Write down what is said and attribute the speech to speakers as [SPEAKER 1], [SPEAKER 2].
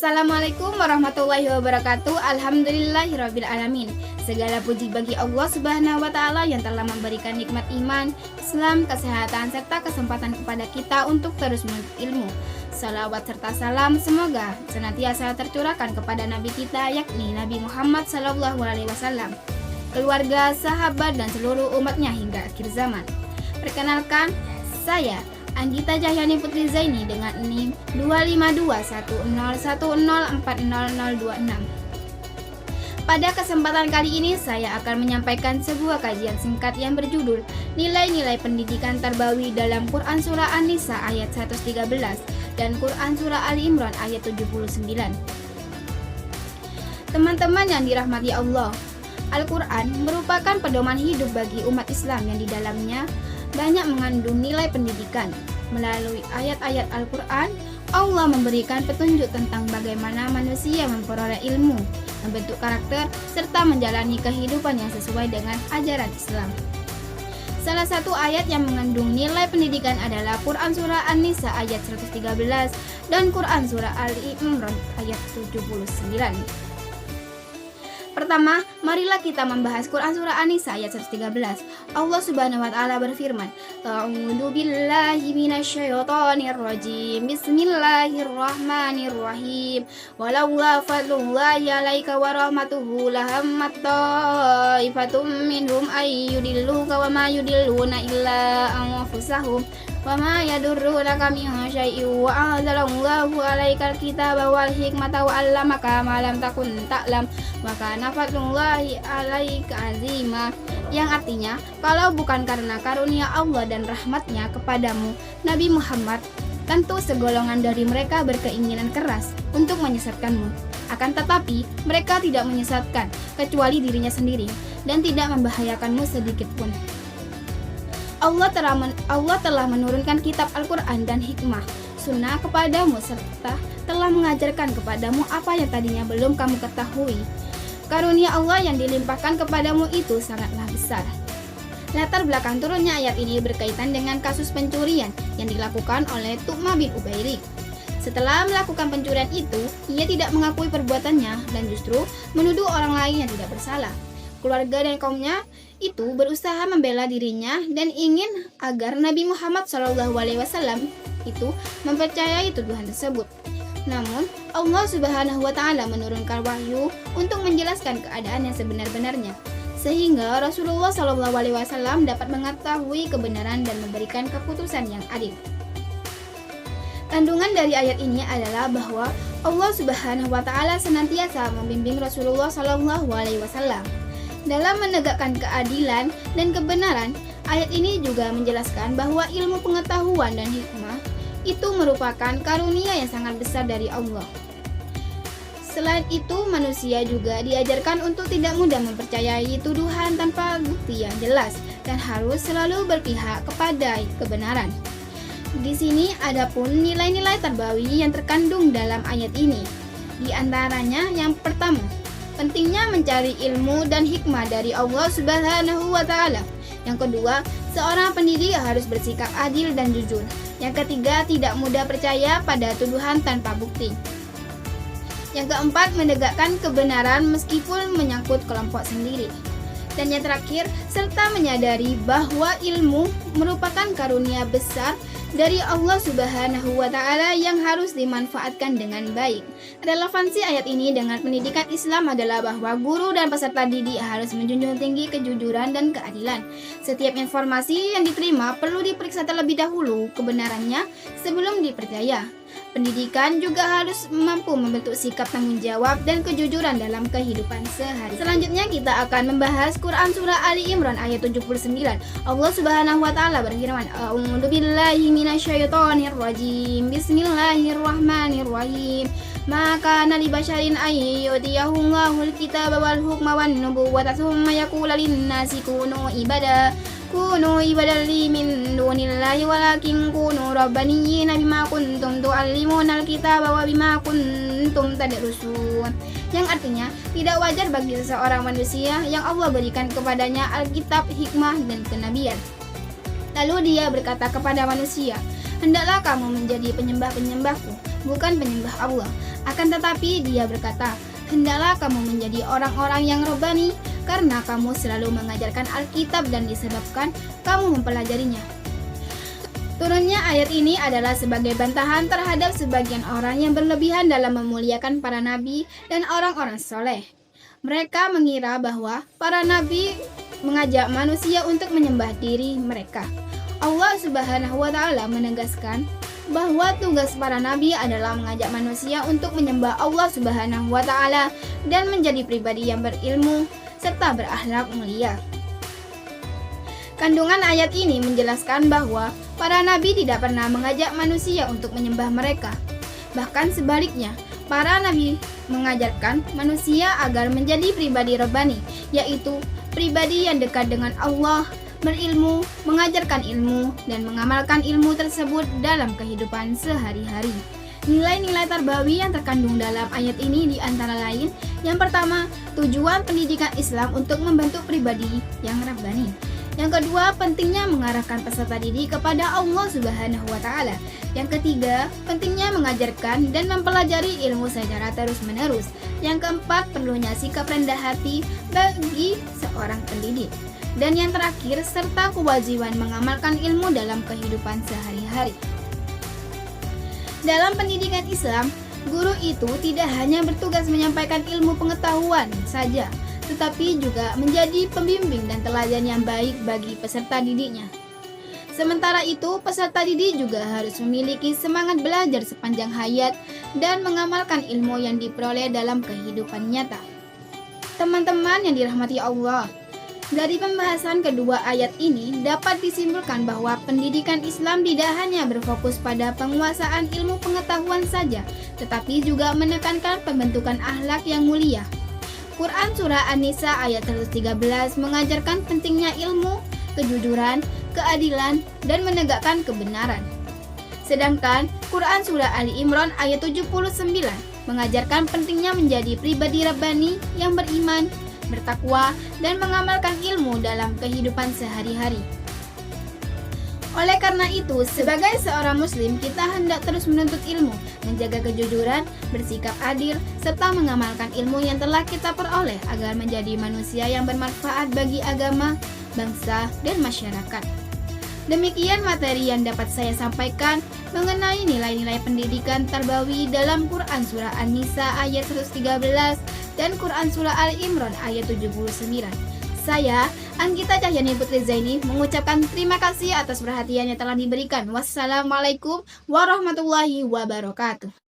[SPEAKER 1] Assalamualaikum warahmatullahi wabarakatuh. Alhamdulillahirabbil alamin. Segala puji bagi Allah Subhanahu wa taala yang telah memberikan nikmat iman, Islam, kesehatan serta kesempatan kepada kita untuk terus menuntut ilmu. Salawat serta salam semoga senantiasa tercurahkan kepada nabi kita, yakni Nabi Muhammad SAW, keluarga, sahabat dan seluruh umatnya hingga akhir zaman. Perkenalkan, saya Anggita Cahyani Putri Zaini dengan NIM 2521010400026. Pada kesempatan kali ini saya akan menyampaikan sebuah kajian singkat yang berjudul Nilai-nilai pendidikan tarbawi dalam Quran Surah An-Nisa ayat 113 dan Quran Surah Ali Imran ayat 79. Teman-teman yang dirahmati Allah, Al-Quran merupakan pedoman hidup bagi umat Islam yang di dalamnya banyak mengandung nilai pendidikan. Melalui ayat-ayat Al-Quran, Allah memberikan petunjuk tentang bagaimana manusia memperoleh ilmu, membentuk karakter, serta menjalani kehidupan yang sesuai dengan ajaran Islam. Salah satu ayat yang mengandung nilai pendidikan adalah Quran Surah An-Nisa ayat 113 dan Quran Surah Ali Imran ayat 79. Pertama, marilah kita membahas Quran Surah An-Nisa ayat 113. Allah Subhanahu wa taala berfirman, "A'udzu billahi minasyaitonir rajim. Bismillahirrahmanirrahim. Walaula fadlullahi 'alaika wa rahmatuhu lahammat ta'ifatum minhum ayyudilluka wa ma yudilluna illa anfusahum wa ma yadurrunaka min syai'in wa anzalallahu 'alaikal kitaba wal hikmata wa 'allamaka ma lam takun ta'lam wa kana fadlullahi 'alaika 'azima." Yang artinya, kalau bukan karena karunia Allah dan rahmatnya kepadamu, Nabi Muhammad, tentu segolongan dari mereka berkeinginan keras untuk menyesatkanmu. Akan tetapi, mereka tidak menyesatkan kecuali dirinya sendiri dan tidak membahayakanmu sedikit pun. Allah telah menurunkan kitab Al-Quran dan hikmah, sunnah kepadamu serta telah mengajarkan kepadamu apa yang tadinya belum kamu ketahui. Karunia Allah yang dilimpahkan kepadamu itu sangatlah besar. Latar belakang turunnya ayat ini berkaitan dengan kasus pencurian yang dilakukan oleh Tu'mah bin Ubayriq. Setelah melakukan pencurian itu, ia tidak mengakui perbuatannya dan justru menuduh orang lain yang tidak bersalah. Keluarga dan kaumnya itu berusaha membela dirinya dan ingin agar Nabi Muhammad SAW itu mempercayai tuduhan tersebut. Namun, Allah Subhanahu wa taala menurunkan wahyu untuk menjelaskan keadaan yang sebenar-benarnya, sehingga Rasulullah SAW dapat mengetahui kebenaran dan memberikan keputusan yang adil. Kandungan dari ayat ini adalah bahwa Allah Subhanahu wa taala senantiasa membimbing Rasulullah SAW dalam menegakkan keadilan dan kebenaran. Ayat ini juga menjelaskan bahwa ilmu pengetahuan dan hikmah itu merupakan karunia yang sangat besar dari Allah. Selain itu, manusia juga diajarkan untuk tidak mudah mempercayai tuduhan tanpa bukti yang jelas dan harus selalu berpihak kepada kebenaran. Di sini ada pun nilai-nilai tarbawi yang terkandung dalam ayat ini. Di antaranya yang pertama, pentingnya mencari ilmu dan hikmah dari Allah Subhanahu wa taala. Yang kedua, seorang pendidik harus bersikap adil dan jujur. Yang ketiga, tidak mudah percaya pada tuduhan tanpa bukti. Yang keempat, menegakkan kebenaran meskipun menyangkut kelompok sendiri. Dan yang terakhir, serta menyadari bahwa ilmu merupakan karunia besar dari Allah Subhanahu wa taala yang harus dimanfaatkan dengan baik. Relevansi ayat ini dengan pendidikan Islam adalah bahwa guru dan peserta didik harus menjunjung tinggi kejujuran dan keadilan. Setiap informasi yang diterima perlu diperiksa terlebih dahulu kebenarannya sebelum dipercaya. Pendidikan juga harus mampu membentuk sikap tanggung jawab dan kejujuran dalam kehidupan sehari. Selanjutnya kita akan membahas Quran Surah Ali Imran ayat 79. Allah Subhanahu wa taala berfirman, "A'udzu billahi minasyaitonir rajim. Bismillahirrahmanirrahim. Ma kana li basyarin ay yu'tiyahullahu al-kitaba wal hukma wan nubuwwata tsumma yaqulu lin-nasi kunu ibadan li min dunillahi walakin kunu rabbaniyina bima kuntum tu'allimuna al-kitaba wa bima kuntum tadrusun." Yang artinya, tidak wajar bagi seseorang manusia yang Allah berikan kepadanya Alkitab, hikmah, dan kenabian. Lalu dia berkata kepada manusia, "Hendaklah kamu menjadi penyembah-penyembahku, bukan penyembah Allah. Akan tetapi dia berkata, hendaklah kamu menjadi orang-orang yang robbani, karena kamu selalu mengajarkan Alkitab dan disebabkan kamu mempelajarinya. Turunnya ayat ini adalah sebagai bantahan terhadap sebagian orang yang berlebihan dalam memuliakan para nabi dan orang-orang soleh. Mereka mengira bahwa para nabi mengajak manusia untuk menyembah diri mereka. Allah Subhanahu wa Ta'ala menegaskan bahwa tugas para nabi adalah mengajak manusia untuk menyembah Allah Subhanahu wa Ta'ala dan menjadi pribadi yang berilmu serta berakhlak mulia. Kandungan ayat ini menjelaskan bahwa para nabi tidak pernah mengajak manusia untuk menyembah mereka. Bahkan sebaliknya, para nabi mengajarkan manusia agar menjadi pribadi robbani, yaitu pribadi yang dekat dengan Allah, berilmu, mengajarkan ilmu, dan mengamalkan ilmu tersebut dalam kehidupan sehari-hari. Nilai-nilai tarbawi yang terkandung dalam ayat ini diantara lain, yang pertama, tujuan pendidikan Islam untuk membentuk pribadi yang rabbani. Yang kedua, pentingnya mengarahkan peserta didik kepada Allah Subhanahu wa Ta'ala. Yang ketiga, pentingnya mengajarkan dan mempelajari ilmu secara terus-menerus. Yang keempat, perlunya sikap rendah hati bagi seorang pendidik. Dan yang terakhir, serta kewajiban mengamalkan ilmu dalam kehidupan sehari-hari. Dalam pendidikan Islam, guru itu tidak hanya bertugas menyampaikan ilmu pengetahuan saja, tetapi juga menjadi pembimbing dan teladan yang baik bagi peserta didiknya. Sementara itu, peserta didik juga harus memiliki semangat belajar sepanjang hayat dan mengamalkan ilmu yang diperoleh dalam kehidupan nyata. Teman-teman yang dirahmati Allah, dari pembahasan kedua ayat ini dapat disimpulkan bahwa pendidikan Islam tidak hanya berfokus pada penguasaan ilmu pengetahuan saja, tetapi juga menekankan pembentukan akhlak yang mulia. Quran Surah An-Nisa ayat 113 mengajarkan pentingnya ilmu, kejujuran, keadilan, dan menegakkan kebenaran. Sedangkan Quran Surah Ali Imran ayat 79 mengajarkan pentingnya menjadi pribadi rabbani yang beriman, bertakwa, dan mengamalkan ilmu dalam kehidupan sehari-hari. Oleh karena itu, sebagai seorang muslim, kita hendak terus menuntut ilmu, menjaga kejujuran, bersikap adil, serta mengamalkan ilmu yang telah kita peroleh agar menjadi manusia yang bermanfaat bagi agama, bangsa, dan masyarakat. Demikian materi yang dapat saya sampaikan mengenai nilai-nilai pendidikan tarbawi dalam Quran Surah An-Nisa ayat 113 dan Quran Surah Al-Imran ayat 79. Saya, Anggita Cahyani Putri Zaini, mengucapkan terima kasih atas perhatian yang telah diberikan. Wassalamualaikum warahmatullahi wabarakatuh.